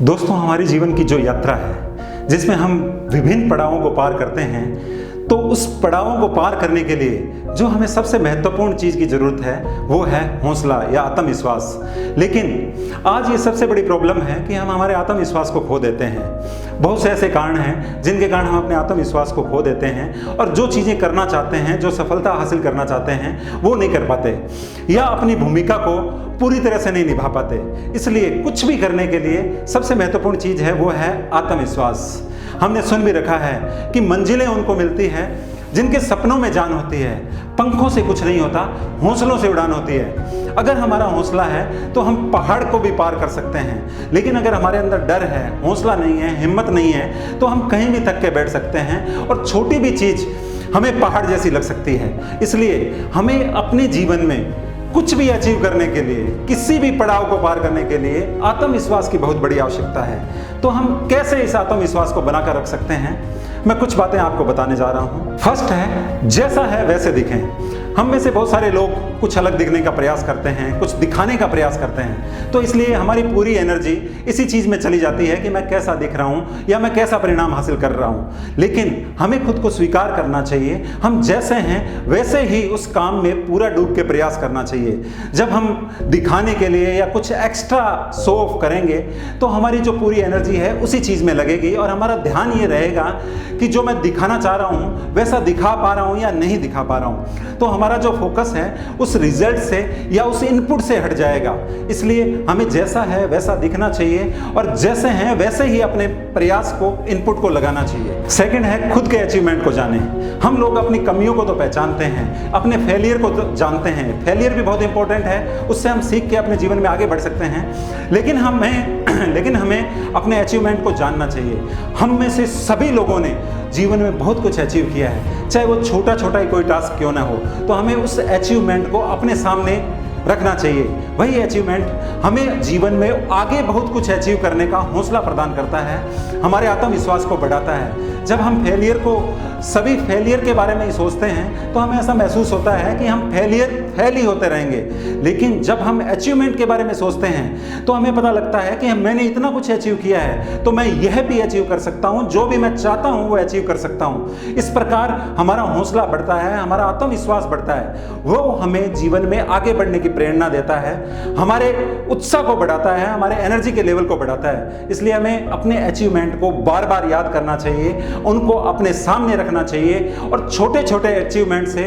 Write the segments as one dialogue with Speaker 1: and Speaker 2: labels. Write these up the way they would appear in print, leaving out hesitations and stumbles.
Speaker 1: दोस्तों, हमारे जीवन की जो यात्रा है जिसमें हम विभिन्न पड़ावों को पार करते हैं, तो उस पड़ावों को पार करने के लिए जो हमें सबसे महत्वपूर्ण चीज़ की ज़रूरत है वो है हौसला या आत्मविश्वास। लेकिन आज ये सबसे बड़ी प्रॉब्लम है कि हम हमारे आत्मविश्वास को खो देते हैं। बहुत से ऐसे कारण हैं जिनके कारण हम अपने आत्मविश्वास को खो देते हैं और जो चीज़ें करना चाहते हैं, जो सफलता हासिल करना चाहते हैं, वो नहीं कर पाते या अपनी भूमिका को पूरी तरह से नहीं निभा पाते। इसलिए कुछ भी करने के लिए सबसे महत्वपूर्ण चीज़ है वो है आत्मविश्वास। हमने सुन भी रखा है कि मंजिलें उनको मिलती हैं जिनके सपनों में जान होती है। पंखों से कुछ नहीं होता, हौसलों से उड़ान होती है। अगर हमारा हौसला है तो हम पहाड़ को भी पार कर सकते हैं, लेकिन अगर हमारे अंदर डर है, हौसला नहीं है, हिम्मत नहीं है, तो हम कहीं भी थक के बैठ सकते हैं और छोटी भी चीज़ हमें पहाड़ जैसी लग सकती है। इसलिए हमें अपने जीवन में कुछ भी अचीव करने के लिए, किसी भी पड़ाव को पार करने के लिए आत्मविश्वास की बहुत बड़ी आवश्यकता है। तो हम कैसे इस आत्मविश्वास को बनाकर रख सकते हैं, मैं कुछ बातें आपको बताने जा रहा हूं। फर्स्ट है, जैसा है वैसे दिखें। हम में से बहुत सारे लोग कुछ अलग दिखने का प्रयास करते हैं, कुछ दिखाने का प्रयास करते हैं, तो इसलिए हमारी पूरी एनर्जी इसी चीज़ में चली जाती है कि मैं कैसा दिख रहा हूँ या मैं कैसा परिणाम हासिल कर रहा हूँ। लेकिन हमें खुद को स्वीकार करना चाहिए, हम जैसे हैं वैसे ही उस काम में पूरा डूब के प्रयास करना चाहिए। जब हम दिखाने के लिए या कुछ एक्स्ट्रा शो ऑफ करेंगे तो हमारी जो पूरी एनर्जी है उसी चीज़ में लगेगी और हमारा ध्यान ये रहेगा कि जो मैं दिखाना चाह रहा हूँ वैसा दिखा पा रहा हूँ या नहीं दिखा पा रहा हूँ। तो हमारा जो फोकस है उस रिजल्ट से या उस इनपुट से हट जाएगा। इसलिए हमें जैसा है वैसा दिखना चाहिए और जैसे हैं वैसे ही अपने प्रयास को, इनपुट को लगाना चाहिए। सेकंड है, खुद के अचीवमेंट को जानें। हम लोग अपनी कमियों को तो पहचानते हैं, अपने फेलियर को तो जानते हैं। फेलियर भी बहुत इंपॉर्टेंट है, उससे हम सीख के अपने जीवन में आगे बढ़ सकते हैं। लेकिन हमें अपने अचीवमेंट को जानना चाहिए। हम में से सभी लोगों ने जीवन में बहुत कुछ अचीव किया है, चाहे वो छोटा छोटा ही कोई टास्क क्यों ना हो, तो हमें उस अचीवमेंट को अपने सामने रखना चाहिए। वही अचीवमेंट हमें जीवन में आगे बहुत कुछ अचीव करने का हौसला प्रदान करता है, हमारे आत्मविश्वास को बढ़ाता है। जब हम सभी फेलियर के बारे में ही सोचते हैं तो हमें ऐसा महसूस होता है कि हम फेल ही होते रहेंगे। लेकिन जब हम अचीवमेंट के बारे में सोचते हैं तो हमें पता लगता है कि मैंने इतना कुछ अचीव किया है तो मैं यह भी अचीव कर सकता हूँ, जो भी मैं चाहता हूँ वो अचीव कर सकता हूँ। इस प्रकार हमारा हौसला बढ़ता है, हमारा आत्मविश्वास बढ़ता है, वो हमें जीवन में आगे बढ़ने की प्रेरणा देता है, हमारे उत्साह को बढ़ाता है, हमारे एनर्जी के लेवल को बढ़ाता है। इसलिए हमें अपने अचीवमेंट को बार बार याद करना चाहिए, उनको अपने सामने रखना चाहिए और छोटे छोटे अचीवमेंट से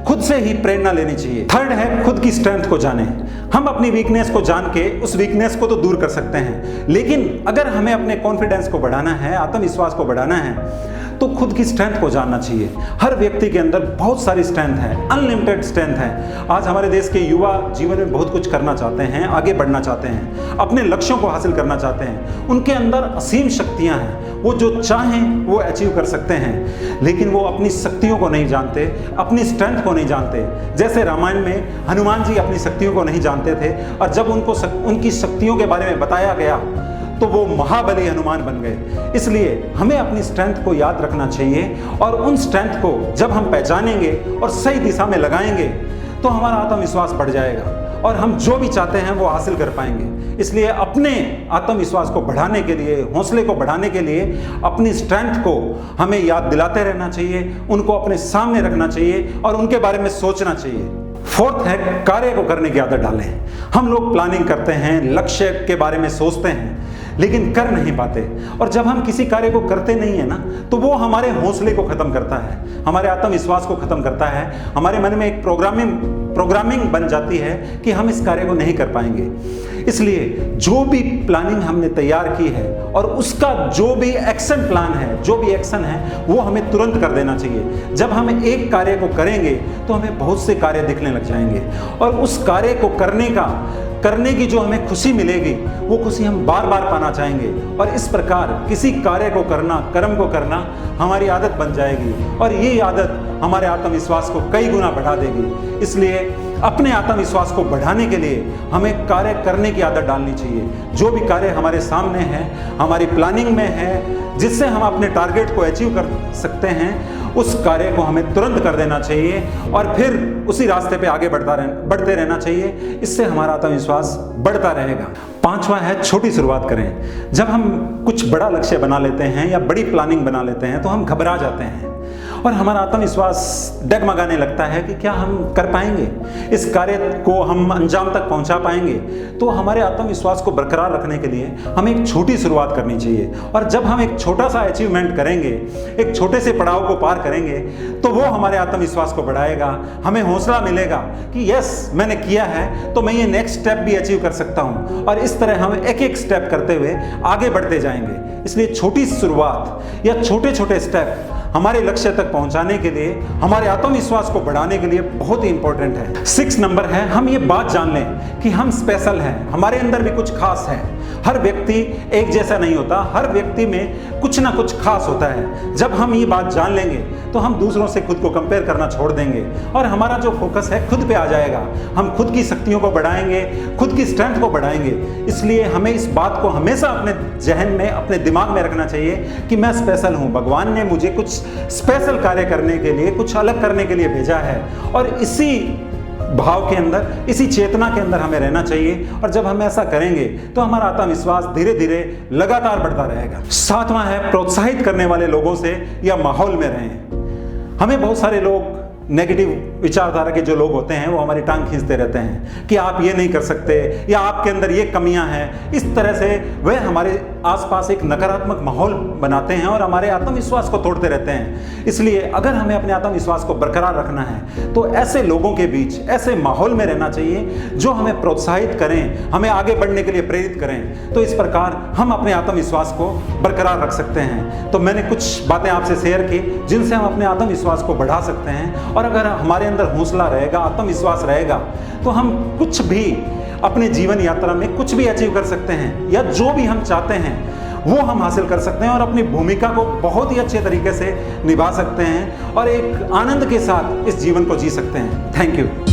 Speaker 1: खुद से ही प्रेरणा लेनी चाहिए। थर्ड है, खुद की स्ट्रेंथ को जानें। हम अपनी वीकनेस को जान के उस वीकनेस को तो दूर कर सकते हैं, लेकिन अगर हमें अपने कॉन्फिडेंस को बढ़ाना है, आत्मविश्वास को बढ़ाना है, तो खुद की स्ट्रेंथ को जानना चाहिए। हर व्यक्ति के अंदर बहुत सारी स्ट्रेंथ है, अनलिमिटेड स्ट्रेंथ है। आज हमारे देश के युवा जीवन में बहुत कुछ करना चाहते हैं, आगे बढ़ना चाहते हैं, अपने लक्ष्यों को हासिल करना चाहते हैं। उनके अंदर असीम शक्तियां हैं, वो जो चाहें वो अचीव कर सकते हैं, लेकिन वो अपनी शक्तियों को नहीं जानते, अपनी स्ट्रेंथ को नहीं जानते। जैसे रामायण में हनुमान जी अपनी शक्तियों को नहीं जानते थे और जब उनकी शक्तियों के बारे में बताया गया तो वो महाबली हनुमान बन गए। इसलिए हमें अपनी स्ट्रेंथ को याद रखना चाहिए और उन स्ट्रेंथ को जब हम पहचानेंगे और सही दिशा में लगाएंगे तो हमारा आत्मविश्वास बढ़ जाएगा और हम जो भी चाहते हैं वो हासिल कर पाएंगे। इसलिए अपने आत्मविश्वास को बढ़ाने के लिए, हौसले को बढ़ाने के लिए अपनी स्ट्रेंथ को हमें याद दिलाते रहना चाहिए, उनको अपने सामने रखना चाहिए और उनके बारे में सोचना चाहिए। फोर्थ है, कार्य को करने की आदत डालें। हम लोग प्लानिंग करते हैं, लक्ष्य के बारे में सोचते हैं, लेकिन कर नहीं पाते। और जब हम किसी कार्य को करते नहीं है ना, तो वो हमारे हौसले को खत्म करता है, हमारे आत्मविश्वास को खत्म करता है। हमारे मन में एक प्रोग्रामिंग बन जाती है कि हम इस कार्य को नहीं कर पाएंगे। इसलिए जो भी प्लानिंग हमने तैयार की है और उसका जो भी एक्शन प्लान है, जो भी एक्शन है, वो हमें तुरंत कर देना चाहिए। जब हम एक कार्य को करेंगे तो हमें बहुत से कार्य दिखने लग जाएंगे और उस कार्य को करने की जो हमें खुशी मिलेगी वो खुशी हम बार बार पाना चाहेंगे और इस प्रकार किसी कार्य को करना, कर्म को करना हमारी आदत बन जाएगी और ये आदत हमारे आत्मविश्वास को कई गुना बढ़ा देगी। इसलिए अपने आत्मविश्वास को बढ़ाने के लिए हमें कार्य करने की आदत डालनी चाहिए। जो भी कार्य हमारे सामने है, हमारी प्लानिंग में है, जिससे हम अपने टारगेट को अचीव कर सकते हैं, उस कार्य को हमें तुरंत कर देना चाहिए और फिर उसी रास्ते पे आगे बढ़ते रहना चाहिए। इससे हमारा आत्मविश्वास बढ़ता रहेगा। पांचवा है छोटी शुरुआत करें। जब हम कुछ बड़ा लक्ष्य बना लेते हैं या बड़ी प्लानिंग बना लेते हैं तो हम घबरा जाते हैं और हमारा आत्मविश्वास डगमगाने लगता है कि क्या हम कर पाएंगे, इस कार्य को हम अंजाम तक पहुंचा पाएंगे। तो हमारे आत्मविश्वास को बरकरार रखने के लिए हमें एक छोटी शुरुआत करनी चाहिए और जब हम एक छोटा सा अचीवमेंट करेंगे, एक छोटे से पड़ाव को पार करेंगे, तो वो हमारे आत्मविश्वास को बढ़ाएगा। हमें हौसला मिलेगा कि यस, मैंने किया है तो मैं ये नेक्स्ट स्टेप भी अचीव कर सकता हूँ, और इस तरह हम एक एक स्टेप करते हुए आगे बढ़ते जाएंगे। इसलिए छोटी शुरुआत या छोटे छोटे स्टेप हमारे लक्ष्य तक पहुंचाने के लिए, हमारे आत्मविश्वास को बढ़ाने के लिए बहुत ही इंपॉर्टेंट है। 6 नंबर है, हम ये बात जान लें कि हम स्पेशल हैं, हमारे अंदर भी कुछ खास है। हर व्यक्ति एक जैसा नहीं होता, हर व्यक्ति में कुछ ना कुछ खास होता है। जब हम ये बात जान लेंगे तो हम दूसरों से खुद को कंपेयर करना छोड़ देंगे और हमारा जो फोकस है खुद पे आ जाएगा। हम खुद की शक्तियों को बढ़ाएंगे, खुद की स्ट्रेंथ को बढ़ाएंगे। इसलिए हमें इस बात को हमेशा अपने जहन में, अपने दिमाग में रखना चाहिए कि मैं स्पेशल हूँ। भगवान ने मुझे कुछ स्पेशल कार्य करने के लिए, कुछ अलग करने के लिए भेजा है, और इसी भाव के अंदर, इसी चेतना के अंदर हमें रहना चाहिए। और जब हम ऐसा करेंगे तो हमारा आत्मविश्वास धीरे धीरे लगातार बढ़ता रहेगा। 7वां है, प्रोत्साहित करने वाले लोगों से या माहौल में रहें। हमें बहुत सारे लोग, नेगेटिव विचारधारा के जो लोग होते हैं, वो हमारी टांग खींचते रहते हैं कि आप ये नहीं कर सकते या आपके अंदर ये कमियां हैं। इस तरह से वह हमारे आसपास एक नकारात्मक माहौल बनाते हैं और हमारे आत्मविश्वास को तोड़ते रहते हैं। इसलिए अगर हमें अपने आत्मविश्वास को बरकरार रखना है तो ऐसे लोगों के बीच, ऐसे माहौल में रहना चाहिए जो हमें प्रोत्साहित करें, हमें आगे बढ़ने के लिए प्रेरित करें। तो इस प्रकार हम अपने आत्मविश्वास को बरकरार रख सकते हैं। तो मैंने कुछ बातें आपसे शेयर की जिनसे हम अपने आत्मविश्वास को बढ़ा सकते हैं, और अगर हमारे अंदर हौसला रहेगा, आत्मविश्वास रहेगा, तो हम कुछ भी अपने जीवन यात्रा में कुछ भी अचीव कर सकते हैं, या जो भी हम चाहते हैं वो हम हासिल कर सकते हैं और अपनी भूमिका को बहुत ही अच्छे तरीके से निभा सकते हैं और एक आनंद के साथ इस जीवन को जी सकते हैं। Thank you.